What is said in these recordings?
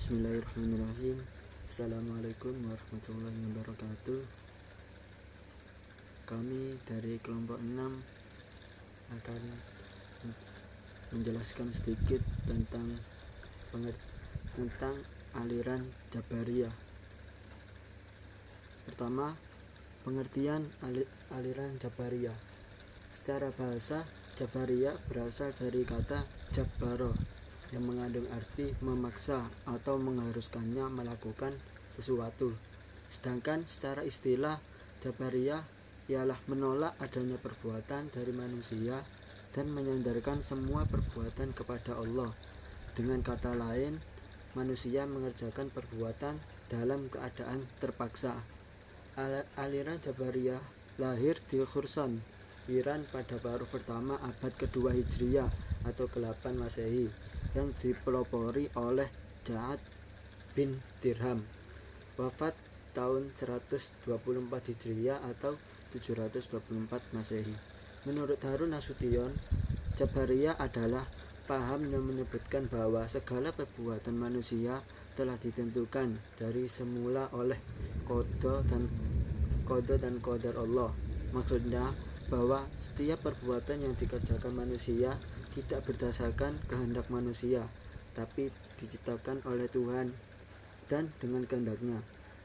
Bismillahirrahmanirrahim. Assalamualaikum warahmatullahi wabarakatuh. Kami dari kelompok 6 akan menjelaskan sedikit tentang aliran Jabariyah. Pertama, pengertian aliran Jabariyah. Secara bahasa, Jabariyah berasal dari kata Jabbaro yang mengandung arti memaksa atau mengharuskannya melakukan sesuatu. Sedangkan secara istilah, Jabariyah ialah menolak adanya perbuatan dari manusia dan menyandarkan semua perbuatan kepada Allah. Dengan kata lain, manusia mengerjakan perbuatan dalam keadaan terpaksa. Aliran Jabariyah lahir di Khurasan, Iran pada paruh pertama abad kedua Hijriah atau ke-8 Masehi yang dipelopori oleh Ja'ad bin Dirham, wafat tahun 124 Hijriah atau 724 Masehi. Menurut Harun Nasution, Jabariyah adalah paham yang menyebutkan bahwa segala perbuatan manusia telah ditentukan dari semula oleh qada dan qadar Allah. Maksudnya bahwa setiap perbuatan yang dikerjakan manusia tidak berdasarkan kehendak manusia, tapi diciptakan oleh Tuhan dan dengan kehendaknya.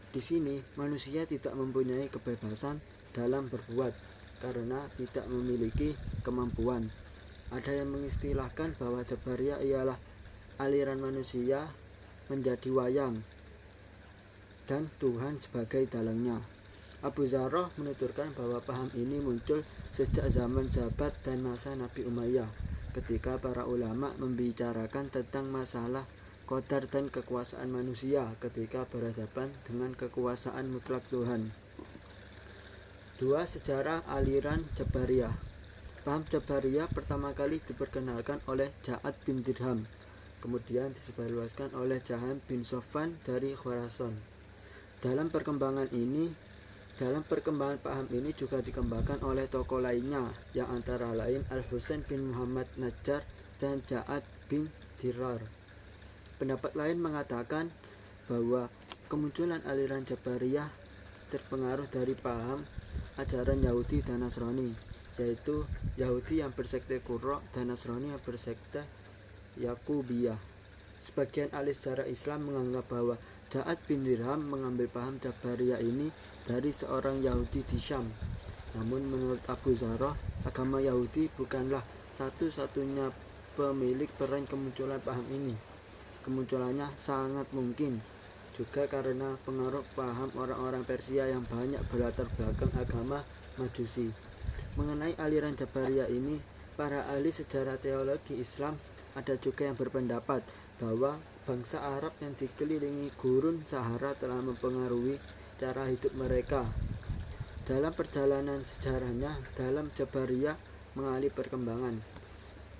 Di sini manusia tidak mempunyai kebebasan dalam berbuat karena tidak memiliki kemampuan. Ada yang mengistilahkan bahwa Jabariyah ialah aliran manusia menjadi wayang dan Tuhan sebagai dalangnya. Abu Zarrah menuturkan bahwa paham ini muncul sejak zaman sahabat dan masa Nabi Umayyah, ketika para ulama membicarakan tentang masalah qadar dan kekuasaan manusia ketika berhadapan dengan kekuasaan mutlak Tuhan. 2. Sejarah aliran Jabariyah. Paham Jabariyah pertama kali diperkenalkan oleh Ja'ad bin Dirham, kemudian disebarluaskan oleh Jaham bin Sofwan dari Khurasan. Dalam perkembangan paham ini juga dikembangkan oleh tokoh lainnya yang antara lain Al-Husain bin Muhammad Najjar dan Ja'ad bin Dirar. Pendapat lain mengatakan bahwa kemunculan aliran Jabariyah terpengaruh dari paham ajaran Yahudi dan Nasrani, yaitu Yahudi yang bersekte Qurra dan Nasrani yang bersekte Yakubiyah. Sebagian ahli sejarah Islam menganggap bahwa Ja'ad bin Dirham mengambil paham Jabariyah ini dari seorang Yahudi di Syam. Namun menurut Abu Zarrah, agama Yahudi bukanlah satu-satunya pemilik peran kemunculan paham ini. Kemunculannya sangat mungkin juga karena pengaruh paham orang-orang Persia yang banyak berlatar belakang agama Majusi. Mengenai aliran Jabariyah ini, para ahli sejarah teologi Islam ada juga yang berpendapat bahwa bangsa Arab yang dikelilingi gurun Sahara telah mempengaruhi cara hidup mereka. Dalam perjalanan sejarahnya, dalam Jabariyah mengalami perkembangan.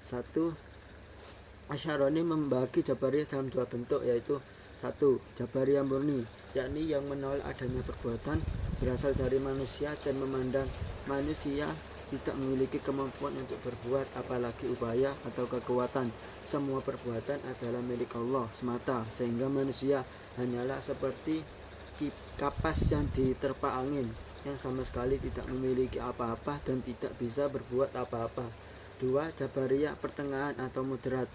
1. Asy'ariyah membagi Jabariyah dalam dua bentuk, yaitu 1. Jabariyah murni, yakni yang menolak adanya perbuatan berasal dari manusia dan memandang manusia tidak memiliki kemampuan untuk berbuat apalagi upaya atau kekuatan. Semua perbuatan adalah milik Allah semata, sehingga manusia hanyalah seperti kapas yang diterpa angin yang sama sekali tidak memiliki apa-apa dan tidak bisa berbuat apa-apa. 2. Jabariyah pertengahan atau moderat,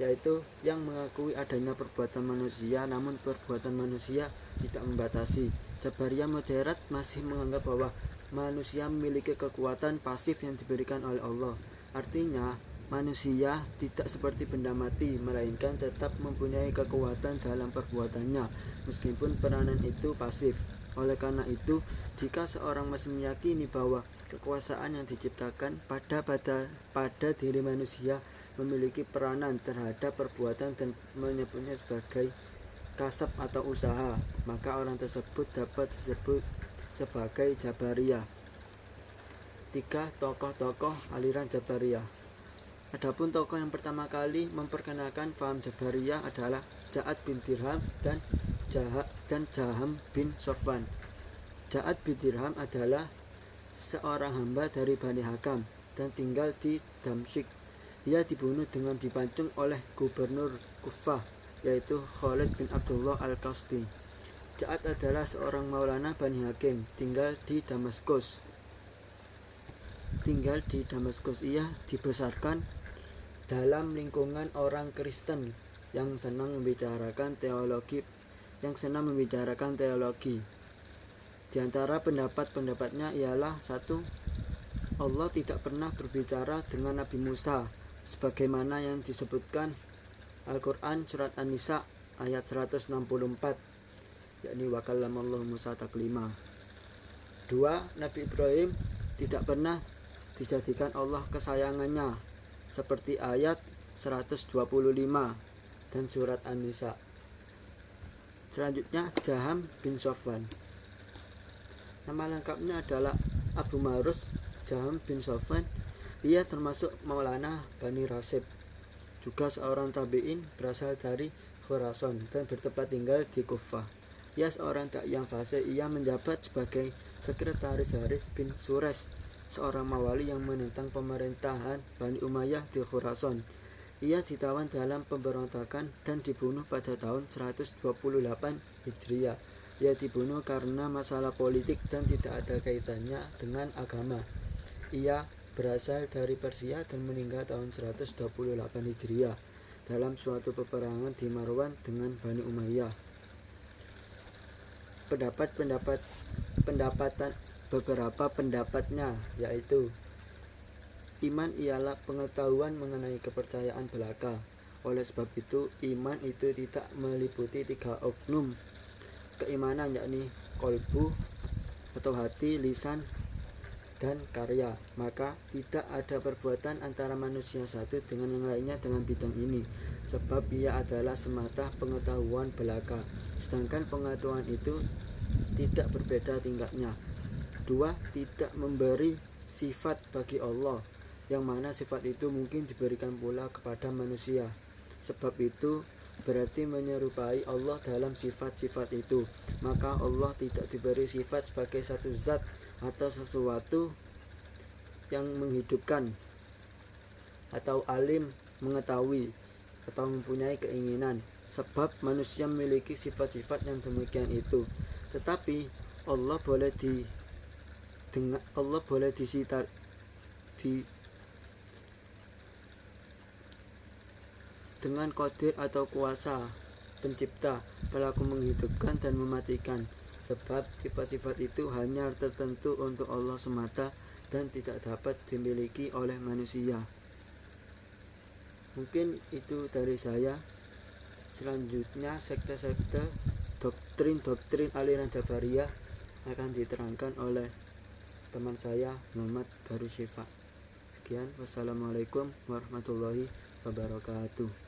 yaitu yang mengakui adanya perbuatan manusia namun perbuatan manusia tidak membatasi. Jabariyah moderat masih menganggap bahwa manusia memiliki kekuatan pasif yang diberikan oleh Allah. Artinya, manusia tidak seperti benda mati, melainkan tetap mempunyai kekuatan dalam perbuatannya, meskipun peranan itu pasif. Oleh karena itu, jika seorang masih meyakini bahwa kekuasaan yang diciptakan pada diri manusia memiliki peranan terhadap perbuatan dan menyebutnya sebagai kasab atau usaha, maka orang tersebut dapat disebut sebagai Jabariyah. 3. Tokoh-tokoh aliran Jabariyah. Adapun tokoh yang pertama kali memperkenalkan paham Jabariyah adalah Ja'ad bin Dirham dan Jaham bin Sofwan. Ja'ad bin Dirham adalah seorang hamba dari Bani Hakam dan tinggal di Damsyik. Ia dibunuh dengan dipancung oleh gubernur Kufah yaitu Khalid bin Abdullah Al-Qasdi. Ja'ad adalah seorang maulana Bani Hakim, tinggal di Damaskus. Ia dibesarkan dalam lingkungan orang Kristen yang senang membicarakan teologi. Di antara pendapat-pendapatnya ialah 1. Allah tidak pernah berbicara dengan Nabi Musa sebagaimana yang disebutkan Al-Quran surat An-Nisa ayat 164, yakni wa kallamallahu Musa taklima. 2. Nabi Ibrahim tidak pernah dijadikan Allah kesayangannya seperti ayat 125 dan surat An-Nisa. Selanjutnya Jaham bin Safwan. Nama lengkapnya adalah Abu Marus Jaham bin Safwan. Ia termasuk maulana Bani Rasib, juga seorang tabi'in berasal dari Khurasan dan bertempat tinggal di Kufah. Ia seorang dai yang fasih. Ia menjabat sebagai sekretaris Harith bin Sures, seorang mawali yang menentang pemerintahan Bani Umayyah di Khurasan. Ia ditawan dalam pemberontakan dan dibunuh pada tahun 128 Hijriah. Ia dibunuh karena masalah politik dan tidak ada kaitannya dengan agama. Ia berasal dari Persia dan meninggal tahun 128 Hijriah dalam suatu peperangan di Marwan dengan Bani Umayyah. Beberapa pendapatnya yaitu iman ialah pengetahuan mengenai kepercayaan belaka. Oleh sebab itu, iman itu tidak meliputi 3 oknum keimanan, yakni kolbu atau hati, lisan, dan karya. Maka tidak ada perbuatan antara manusia satu dengan yang lainnya dengan bidang ini, sebab ia adalah semata pengetahuan belaka, sedangkan pengetahuan itu tidak berbeda tingkatnya. 2. Tidak memberi sifat bagi Allah, yang mana sifat itu mungkin diberikan pula kepada manusia. Sebab itu berarti menyerupai Allah dalam sifat-sifat itu. Maka Allah tidak diberi sifat sebagai satu zat atau sesuatu yang menghidupkan, atau alim, mengetahui, atau mempunyai keinginan. Sebab manusia memiliki sifat-sifat yang demikian itu. Tetapi Allah boleh dengan qadir atau kuasa pencipta, pelaku menghidupkan dan mematikan. Sebab sifat-sifat itu hanya tertentu untuk Allah semata dan tidak dapat dimiliki oleh manusia. Mungkin itu dari saya. Selanjutnya sekte-sekte, doktrin aliran Jabariyah akan diterangkan oleh teman saya Muhammad Baru Syifa. Sekian, wassalamualaikum warahmatullahi wabarakatuh.